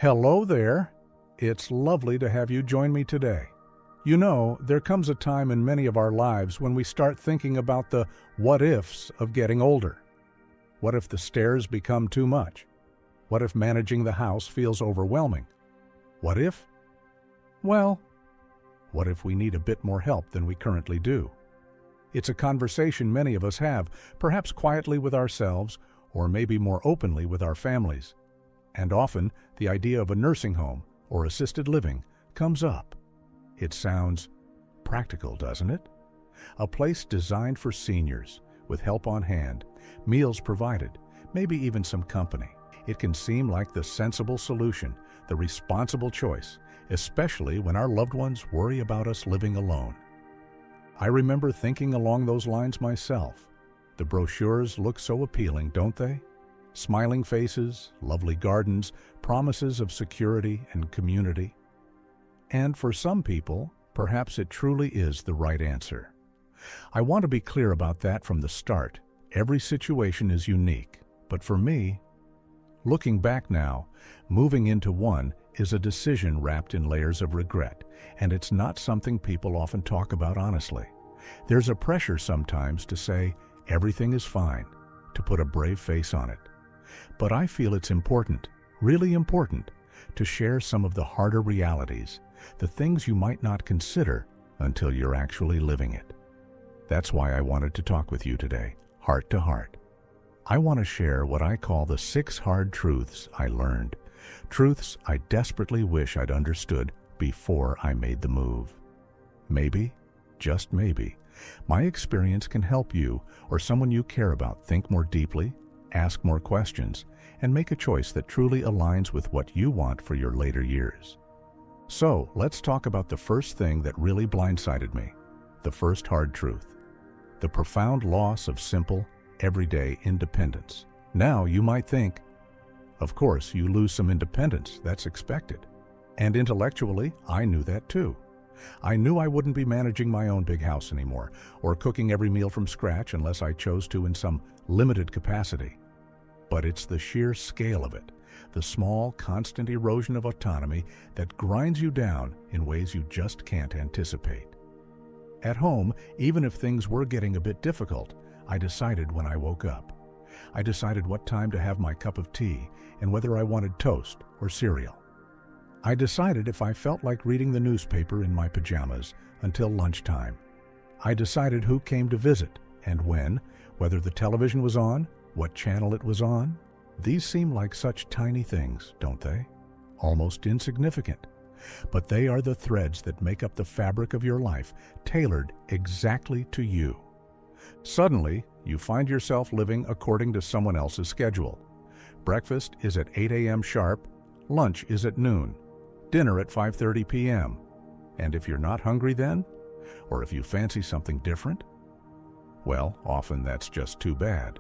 Hello there. It's lovely to have you join me today. You know, there comes a time in many of our lives when we start thinking about the what-ifs of getting older. What if the stairs become too much? What if managing the house feels overwhelming? What if? Well, what if we need a bit more help than we currently do? It's a conversation many of us have, perhaps quietly with ourselves, or maybe more openly with our families. And often, the idea of a nursing home or assisted living comes up. It sounds practical, doesn't it? A place designed for seniors, with help on hand, meals provided, maybe even some company. It can seem like the sensible solution, the responsible choice, especially when our loved ones worry about us living alone. I remember thinking along those lines myself. The brochures look so appealing, don't they? Smiling faces, lovely gardens, promises of security and community. And for some people, perhaps it truly is the right answer. I want to be clear about that from the start. Every situation is unique, but for me, looking back now, moving into one is a decision wrapped in layers of regret, and it's not something people often talk about honestly. There's a pressure sometimes to say everything is fine, to put a brave face on it. But I feel it's important, really important, to share some of the harder realities, the things you might not consider until you're actually living it. That's why I wanted to talk with you today, heart to heart. I want to share what I call the 6 hard truths I learned, truths I desperately wish I'd understood before I made the move. Maybe, just maybe, my experience can help you or someone you care about think more deeply, ask more questions, and make a choice that truly aligns with what you want for your later years. So, let's talk about the first thing that really blindsided me, the first hard truth, the profound loss of simple, everyday independence. Now, you might think, of course, you lose some independence, that's expected. And intellectually, I knew that too. I knew I wouldn't be managing my own big house anymore, or cooking every meal from scratch unless I chose to in some limited capacity. But it's the sheer scale of it, the small, constant erosion of autonomy that grinds you down in ways you just can't anticipate. At home, even if things were getting a bit difficult, I decided when I woke up. I decided what time to have my cup of tea and whether I wanted toast or cereal. I decided if I felt like reading the newspaper in my pajamas until lunchtime. I decided who came to visit and when, whether the television was on, what channel it was on. These seem like such tiny things, don't they? Almost insignificant. But they are the threads that make up the fabric of your life, tailored exactly to you. Suddenly, you find yourself living according to someone else's schedule. Breakfast is at 8 a.m. sharp, lunch is at noon, dinner at 5:30 p.m. And if you're not hungry then, or if you fancy something different, well, often that's just too bad.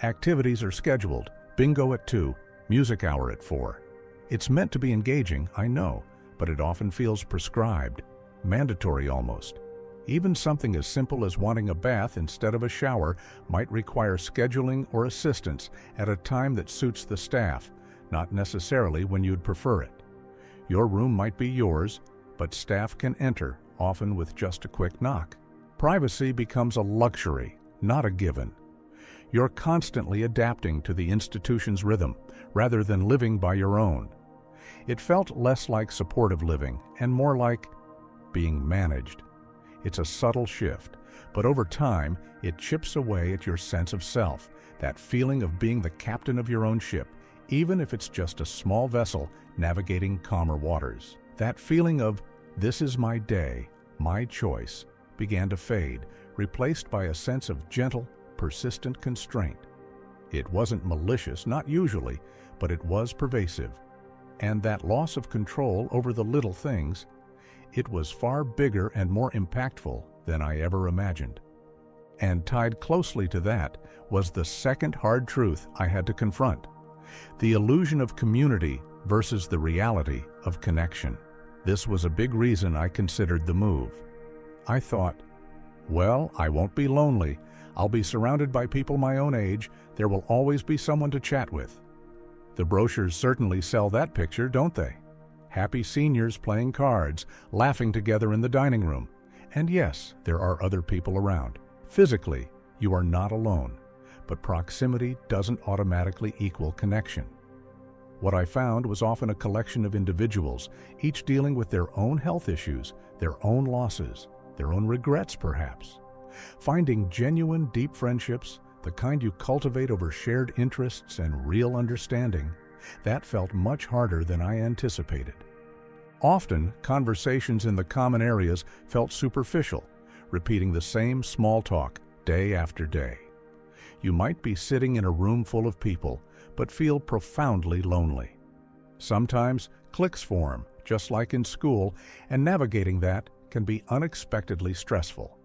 Activities are scheduled, bingo at 2, music hour at 4. It's meant to be engaging, I know, but it often feels prescribed, mandatory almost. Even something as simple as wanting a bath instead of a shower might require scheduling or assistance at a time that suits the staff, not necessarily when you'd prefer it. Your room might be yours, but staff can enter, often with just a quick knock. Privacy becomes a luxury, not a given. You're constantly adapting to the institution's rhythm, rather than living by your own. It felt less like supportive living and more like being managed. It's a subtle shift, but over time, it chips away at your sense of self, that feeling of being the captain of your own ship, even if it's just a small vessel navigating calmer waters. That feeling of, this is my day, my choice, began to fade, replaced by a sense of gentle, persistent constraint. It wasn't malicious, not usually, but it was pervasive. And that loss of control over the little things, it was far bigger and more impactful than I ever imagined. And tied closely to that was the second hard truth I had to confront: the illusion of community versus the reality of connection. This was a big reason I considered the move. I thought, well, I won't be lonely. I'll be surrounded by people my own age. There will always be someone to chat with. The brochures certainly sell that picture, don't they? Happy seniors playing cards, laughing together in the dining room. And yes, there are other people around. Physically, you are not alone, but proximity doesn't automatically equal connection. What I found was often a collection of individuals, each dealing with their own health issues, their own losses, their own regrets perhaps. Finding genuine, deep friendships, the kind you cultivate over shared interests and real understanding, that felt much harder than I anticipated. Often, conversations in the common areas felt superficial, repeating the same small talk day after day. You might be sitting in a room full of people, but feel profoundly lonely. Sometimes cliques form, just like in school, and navigating that can be unexpectedly stressful.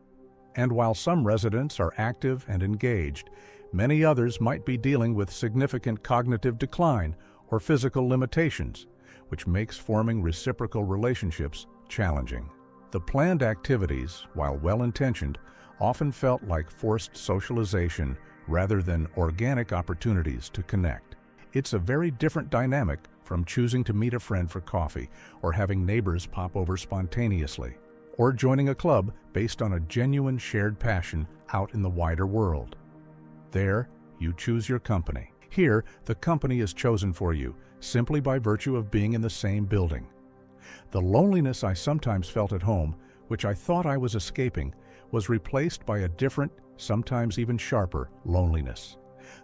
And while some residents are active and engaged, many others might be dealing with significant cognitive decline or physical limitations, which makes forming reciprocal relationships challenging. The planned activities, while well-intentioned, often felt like forced socialization rather than organic opportunities to connect. It's a very different dynamic from choosing to meet a friend for coffee or having neighbors pop over spontaneously, or joining a club based on a genuine shared passion out in the wider world. There, you choose your company. Here, the company is chosen for you, simply by virtue of being in the same building. The loneliness I sometimes felt at home, which I thought I was escaping, was replaced by a different, sometimes even sharper, loneliness.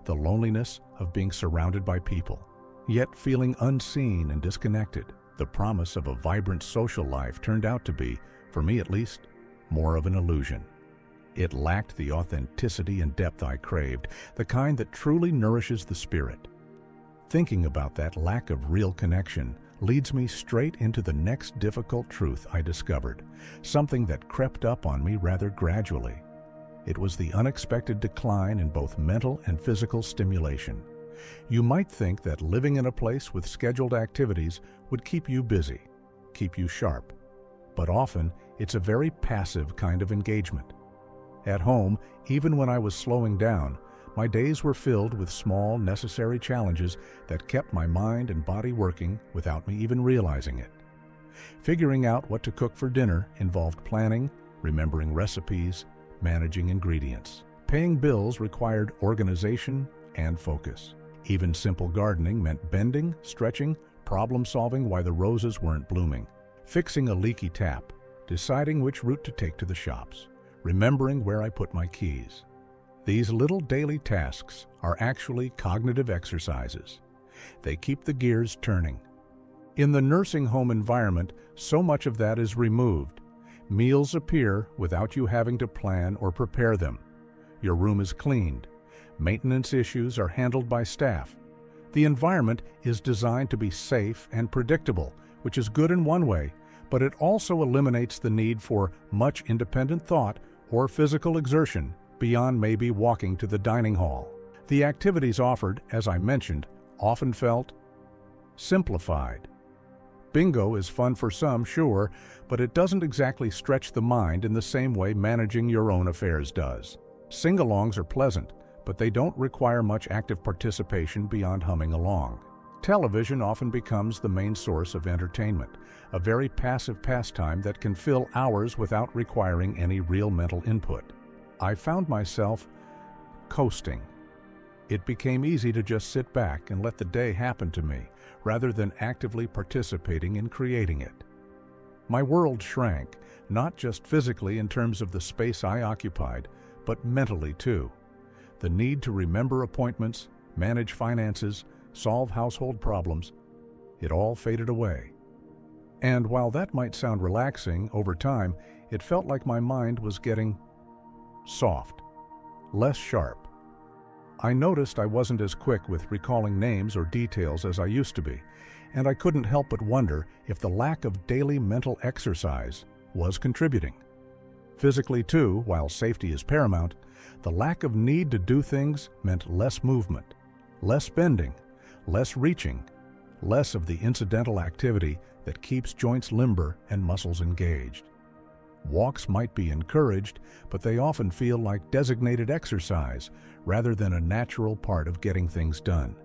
The loneliness of being surrounded by people, yet feeling unseen and disconnected. The promise of a vibrant social life turned out to be, for me at least, more of an illusion. It lacked the authenticity and depth I craved, the kind that truly nourishes the spirit. Thinking about that lack of real connection leads me straight into the next difficult truth I discovered, something that crept up on me rather gradually. It was the unexpected decline in both mental and physical stimulation. You might think that living in a place with scheduled activities would keep you busy, keep you sharp, but often it's a very passive kind of engagement. At home, even when I was slowing down, my days were filled with small, necessary challenges that kept my mind and body working without me even realizing it. Figuring out what to cook for dinner involved planning, remembering recipes, managing ingredients. Paying bills required organization and focus. Even simple gardening meant bending, stretching, problem-solving why the roses weren't blooming. Fixing a leaky tap, deciding which route to take to the shops, remembering where I put my keys. These little daily tasks are actually cognitive exercises. They keep the gears turning. In the nursing home environment, so much of that is removed. Meals appear without you having to plan or prepare them. Your room is cleaned. Maintenance issues are handled by staff. The environment is designed to be safe and predictable, which is good in one way, but it also eliminates the need for much independent thought or physical exertion beyond maybe walking to the dining hall. The activities offered, as I mentioned, often felt simplified. Bingo is fun for some, sure, but it doesn't exactly stretch the mind in the same way managing your own affairs does. Sing-alongs are pleasant, but they don't require much active participation beyond humming along. Television often becomes the main source of entertainment, a very passive pastime that can fill hours without requiring any real mental input. I found myself coasting. It became easy to just sit back and let the day happen to me, rather than actively participating in creating it. My world shrank, not just physically in terms of the space I occupied, but mentally too. The need to remember appointments, manage finances, solve household problems, it all faded away. And while that might sound relaxing, over time, it felt like my mind was getting soft, less sharp. I noticed I wasn't as quick with recalling names or details as I used to be, and I couldn't help but wonder if the lack of daily mental exercise was contributing. Physically too, while safety is paramount, the lack of need to do things meant less movement, less bending, less reaching, less of the incidental activity that keeps joints limber and muscles engaged. Walks might be encouraged, but they often feel like designated exercise rather than a natural part of getting things done.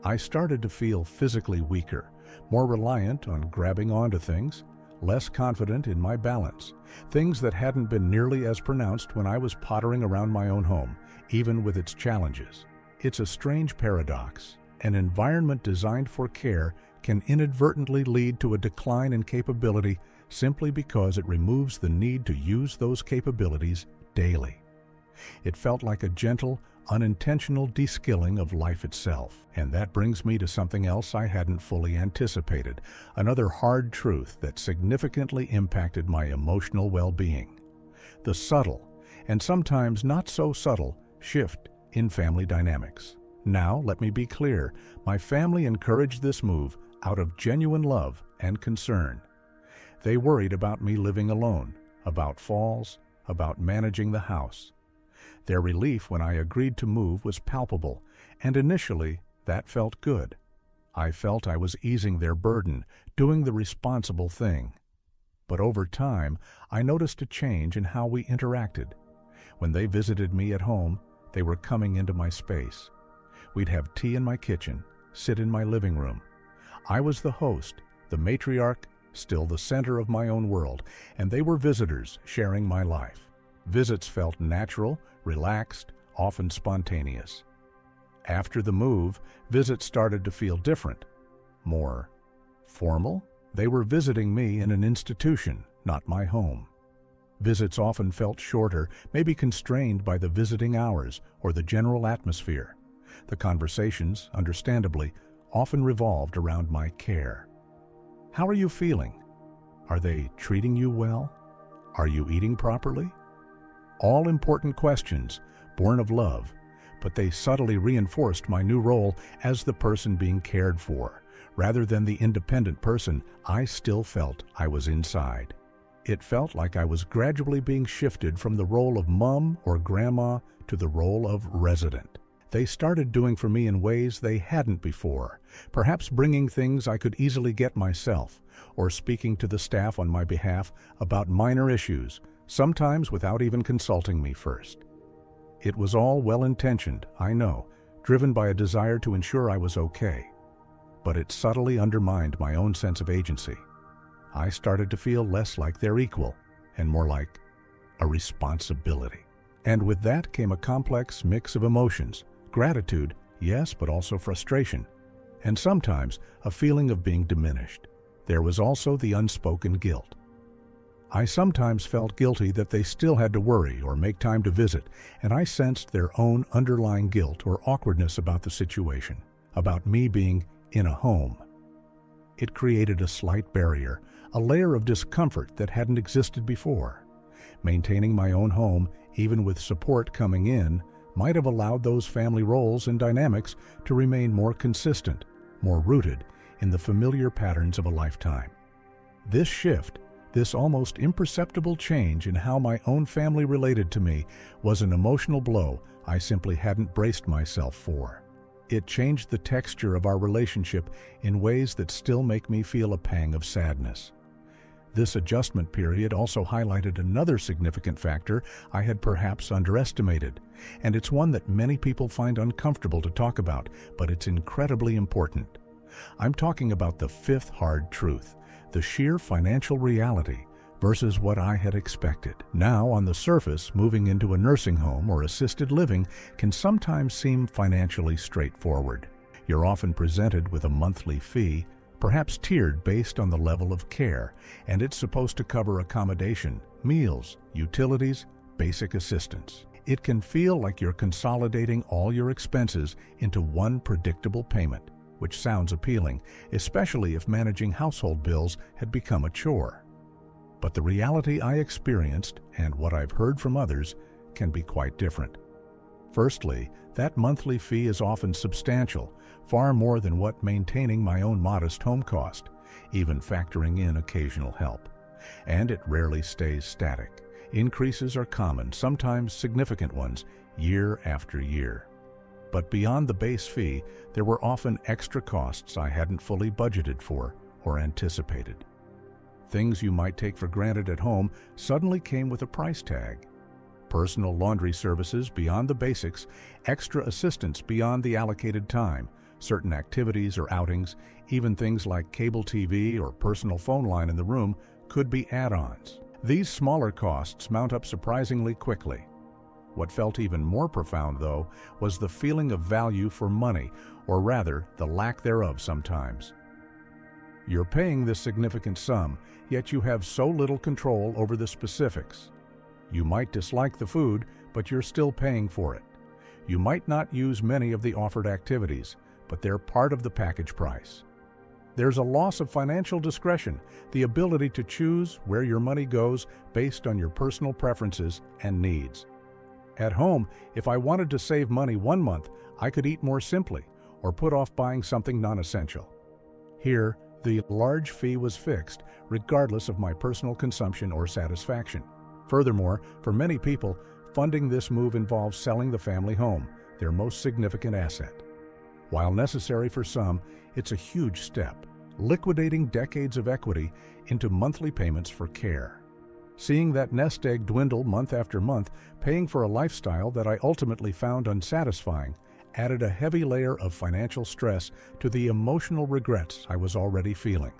I started to feel physically weaker, more reliant on grabbing onto things, less confident in my balance, things that hadn't been nearly as pronounced when I was pottering around my own home, even with its challenges. It's a strange paradox. An environment designed for care can inadvertently lead to a decline in capability simply because it removes the need to use those capabilities daily. It felt like a gentle, unintentional de-skilling of life itself. And that brings me to something else I hadn't fully anticipated, another hard truth that significantly impacted my emotional well-being. The subtle, and sometimes not so subtle, shift in family dynamics. Now, let me be clear, my family encouraged this move out of genuine love and concern. They worried about me living alone, about falls, about managing the house. Their relief when I agreed to move was palpable, and initially, that felt good. I felt I was easing their burden, doing the responsible thing. But over time, I noticed a change in how we interacted. When they visited me at home, they were coming into my space. We'd have tea in my kitchen, sit in my living room. I was the host, the matriarch, still the center of my own world, and they were visitors sharing my life. Visits felt natural, relaxed, often spontaneous. After the move, visits started to feel different, more formal. They were visiting me in an institution, not my home. Visits often felt shorter, maybe constrained by the visiting hours or the general atmosphere. The conversations, understandably, often revolved around my care. How are you feeling? Are they treating you well? Are you eating properly? All important questions, born of love, but they subtly reinforced my new role as the person being cared for. Rather than the independent person, I still felt I was inside. It felt like I was gradually being shifted from the role of mom or grandma to the role of resident. They started doing for me in ways they hadn't before, perhaps bringing things I could easily get myself, or speaking to the staff on my behalf about minor issues, sometimes without even consulting me first. It was all well-intentioned, I know, driven by a desire to ensure I was okay. But it subtly undermined my own sense of agency. I started to feel less like their equal, and more like a responsibility. And with that came a complex mix of emotions. Gratitude, yes, but also frustration, and sometimes a feeling of being diminished. There was also the unspoken guilt. I sometimes felt guilty that they still had to worry or make time to visit, and I sensed their own underlying guilt or awkwardness about the situation, about me being in a home. It created a slight barrier, a layer of discomfort that hadn't existed before. Maintaining my own home, even with support coming in, might have allowed those family roles and dynamics to remain more consistent, more rooted in the familiar patterns of a lifetime. This shift, this almost imperceptible change in how my own family related to me, was an emotional blow I simply hadn't braced myself for. It changed the texture of our relationship in ways that still make me feel a pang of sadness. This adjustment period also highlighted another significant factor I had perhaps underestimated, and it's one that many people find uncomfortable to talk about, but it's incredibly important. I'm talking about the fifth hard truth, the sheer financial reality versus what I had expected. Now, on the surface, moving into a nursing home or assisted living can sometimes seem financially straightforward. You're often presented with a monthly fee, perhaps tiered based on the level of care, and it's supposed to cover accommodation, meals, utilities, basic assistance. It can feel like you're consolidating all your expenses into one predictable payment, which sounds appealing, especially if managing household bills had become a chore. But the reality I experienced, and what I've heard from others, can be quite different. Firstly, that monthly fee is often substantial, far more than what maintaining my own modest home cost, even factoring in occasional help. And it rarely stays static. Increases are common, sometimes significant ones, year after year. But beyond the base fee, there were often extra costs I hadn't fully budgeted for or anticipated. Things you might take for granted at home suddenly came with a price tag. Personal laundry services beyond the basics, extra assistance beyond the allocated time, Certain activities or outings, even things like cable TV or personal phone line in the room, could be add-ons. These smaller costs mount up surprisingly quickly. What felt even more profound, though, was the feeling of value for money, or rather, the lack thereof sometimes. You're paying this significant sum, yet you have so little control over the specifics. You might dislike the food, but you're still paying for it. You might not use many of the offered activities, but they're part of the package price. There's a loss of financial discretion, the ability to choose where your money goes based on your personal preferences and needs. At home, if I wanted to save money one month, I could eat more simply or put off buying something non-essential. Here, the large fee was fixed, regardless of my personal consumption or satisfaction. Furthermore, for many people, funding this move involves selling the family home, their most significant asset. While necessary for some, it's a huge step, liquidating decades of equity into monthly payments for care. Seeing that nest egg dwindle month after month, paying for a lifestyle that I ultimately found unsatisfying, added a heavy layer of financial stress to the emotional regrets I was already feeling.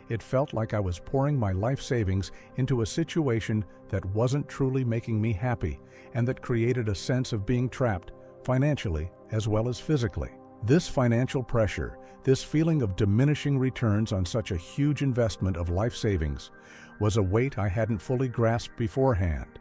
It felt like I was pouring my life savings into a situation that wasn't truly making me happy and that created a sense of being trapped, financially as well as physically. This financial pressure, this feeling of diminishing returns on such a huge investment of life savings, was a weight I hadn't fully grasped beforehand.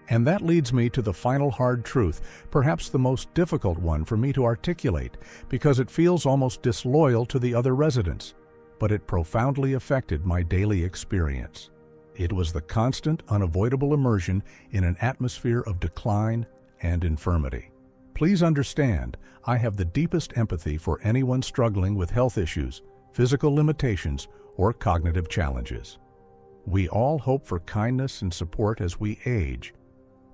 And that leads me to the final hard truth, perhaps the most difficult one for me to articulate, because it feels almost disloyal to the other residents, but it profoundly affected my daily experience. It was the constant, unavoidable immersion in an atmosphere of decline and infirmity. Please understand, I have the deepest empathy for anyone struggling with health issues, physical limitations, or cognitive challenges. We all hope for kindness and support as we age,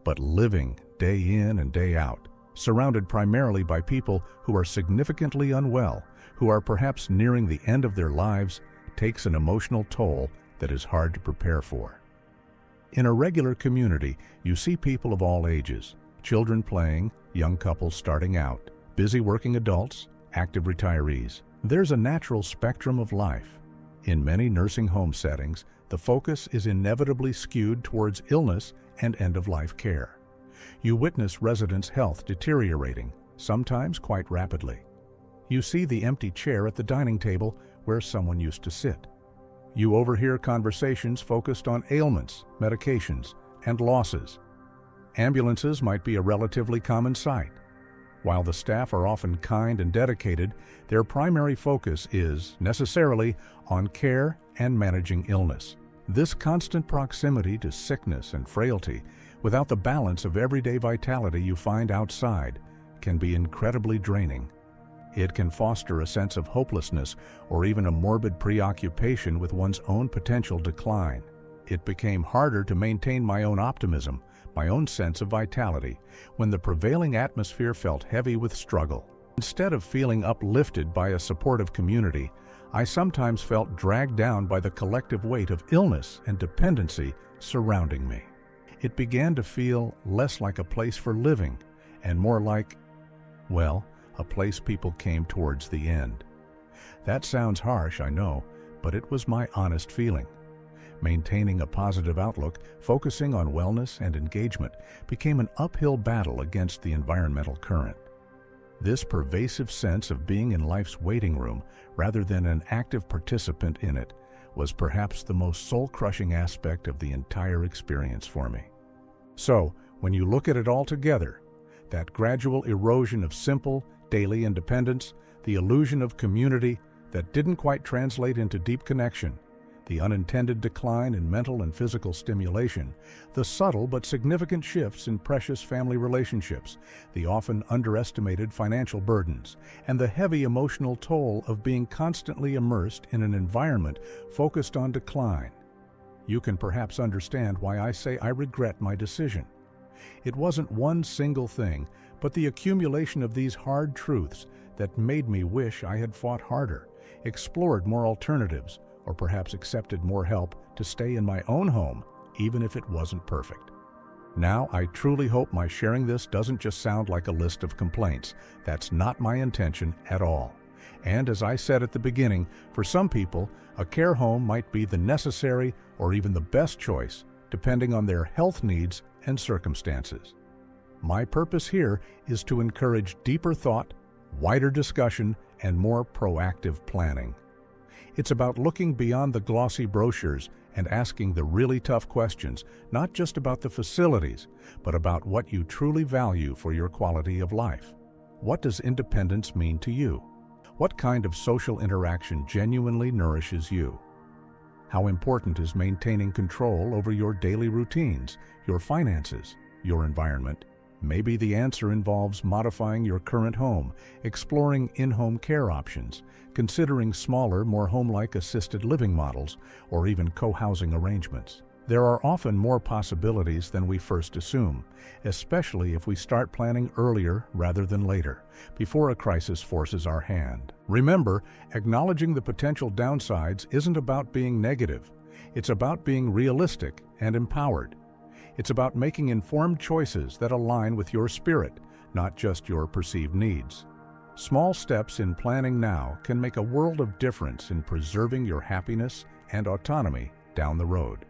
but living day in and day out, surrounded primarily by people who are significantly unwell, who are perhaps nearing the end of their lives, takes an emotional toll that is hard to prepare for. In a regular community, you see people of all ages, children playing, young couples starting out, busy working adults, active retirees. There's a natural spectrum of life. In many nursing home settings, the focus is inevitably skewed towards illness and end-of-life care. You witness residents' health deteriorating, sometimes quite rapidly. You see the empty chair at the dining table where someone used to sit. You overhear conversations focused on ailments, medications, and losses. Ambulances might be a relatively common sight. While the staff are often kind and dedicated, their primary focus is, necessarily, on care and managing illness. This constant proximity to sickness and frailty, without the balance of everyday vitality you find outside, can be incredibly draining. It can foster a sense of hopelessness or even a morbid preoccupation with one's own potential decline. It became harder to maintain my own optimism, my own sense of vitality, when the prevailing atmosphere felt heavy with struggle. Instead of feeling uplifted by a supportive community, I sometimes felt dragged down by the collective weight of illness and dependency surrounding me. It began to feel less like a place for living and more like, well, a place people came towards the end. That sounds harsh, I know, but it was my honest feeling. Maintaining a positive outlook, focusing on wellness and engagement, became an uphill battle against the environmental current. This pervasive sense of being in life's waiting room, rather than an active participant in it, was perhaps the most soul-crushing aspect of the entire experience for me. So, when you look at it all together, that gradual erosion of simple, daily independence, the illusion of community that didn't quite translate into deep connection, the unintended decline in mental and physical stimulation, the subtle but significant shifts in precious family relationships, the often underestimated financial burdens, and the heavy emotional toll of being constantly immersed in an environment focused on decline. You can perhaps understand why I say I regret my decision. It wasn't one single thing, but the accumulation of these hard truths that made me wish I had fought harder, explored more alternatives, or perhaps accepted more help to stay in my own home, even if it wasn't perfect. Now, I truly hope my sharing this doesn't just sound like a list of complaints. That's not my intention at all. And as I said at the beginning, for some people, a care home might be the necessary or even the best choice, depending on their health needs and circumstances. My purpose here is to encourage deeper thought, wider discussion, and more proactive planning. It's about looking beyond the glossy brochures and asking the really tough questions, not just about the facilities, but about what you truly value for your quality of life. What does independence mean to you? What kind of social interaction genuinely nourishes you? How important is maintaining control over your daily routines, your finances, your environment? Maybe the answer involves modifying your current home, exploring in-home care options, considering smaller, more home-like assisted living models, or even co-housing arrangements. There are often more possibilities than we first assume, especially if we start planning earlier rather than later, before a crisis forces our hand. Remember, acknowledging the potential downsides isn't about being negative. It's about being realistic and empowered. It's about making informed choices that align with your spirit, not just your perceived needs. Small steps in planning now can make a world of difference in preserving your happiness and autonomy down the road.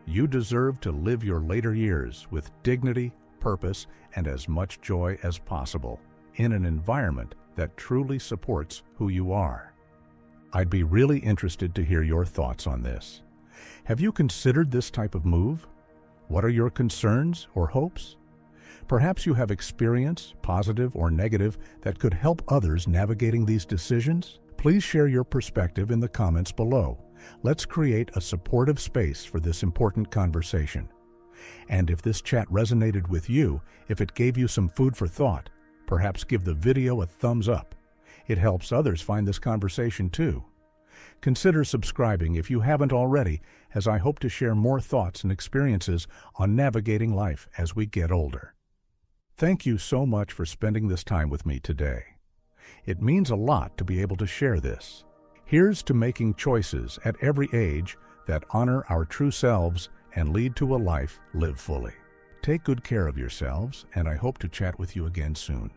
You deserve to live your later years with dignity, purpose, and as much joy as possible in an environment that truly supports who you are. I'd be really interested to hear your thoughts on this. Have you considered this type of move? What are your concerns or hopes? Perhaps you have experience, positive or negative, that could help others navigating these decisions. Please share your perspective in the comments below. Let's create a supportive space for this important conversation. And if this chat resonated with you, if it gave you some food for thought, perhaps give the video a thumbs up. It helps others find this conversation too. Consider subscribing if you haven't already, as I hope to share more thoughts and experiences on navigating life as we get older. Thank you so much for spending this time with me today. It means a lot to be able to share this. Here's to making choices at every age that honor our true selves and lead to a life lived fully. Take good care of yourselves, and I hope to chat with you again soon.